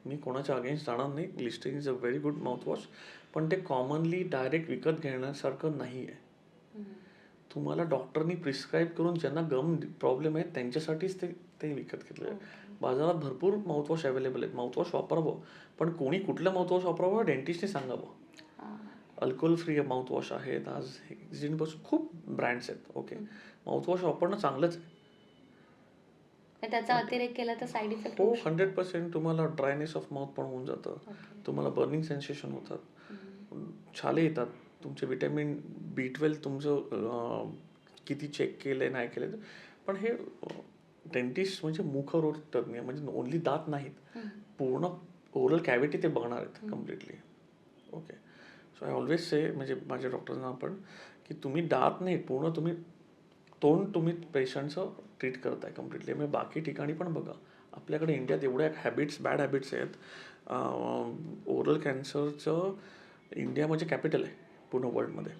मी कोणाच्या अगेन्स्ट जाणार नाही. Listerine is a very good mouthwash, पण ते कॉमनली डायरेक्ट विकत घेण्यासारखं नाही आहे. तुम्हाला डॉक्टरनी प्रिस्क्राईब करून ज्यांना गम प्रॉब्लेम आहे त्यांच्यासाठीच ते विकत घेतलं. बाजारात भरपूर माउथवॉश अवेलेबल आहेत. माउथवॉश वापरावं, पण कोणी कुठलं माउथवॉश वापरावं डेंटिस्टने सांगावं. अल्कोहोल फ्री माउथवॉश आहेत. आज एक्झिटपासून खूप ब्रँड्स आहेत. ओके, माउथवॉश वापरणं चांगलंच आहे. त्याचा अतिरेक केला तर साईड इफेक्ट हो, 100% तुम्हाला ड्रायनेस ऑफ माउथ पण होऊन जातं. तुम्हाला बर्निंग सेन्सेशन होतात, छाले येतात. तुमचे विटॅमिन B12 तुमचं किती चेक केलंय नाही केलंय. पण हे डेंटिस्ट म्हणजे मुखरोग तज्ञ, म्हणजे ओन्ली दात नाहीत, पूर्ण ओरल कॅव्हिटी ते बघणार आहेत completely. Okay, so I always say, म्हणजे माझ्या डॉक्टरांना पण, की तुम्ही दात नाही, पूर्ण तुम्ही तोंड तुम्ही पेशंटचं ट्रीट करताय कम्प्लिटली. म्हणजे बाकी ठिकाणी पण बघा, आपल्याकडे इंडियात एवढ्या बॅड हॅबिट्स आहेत. ओरल कॅन्सरचं इंडिया म्हणजे कॅपिटल आहे पूर्ण वर्ल्डमध्ये.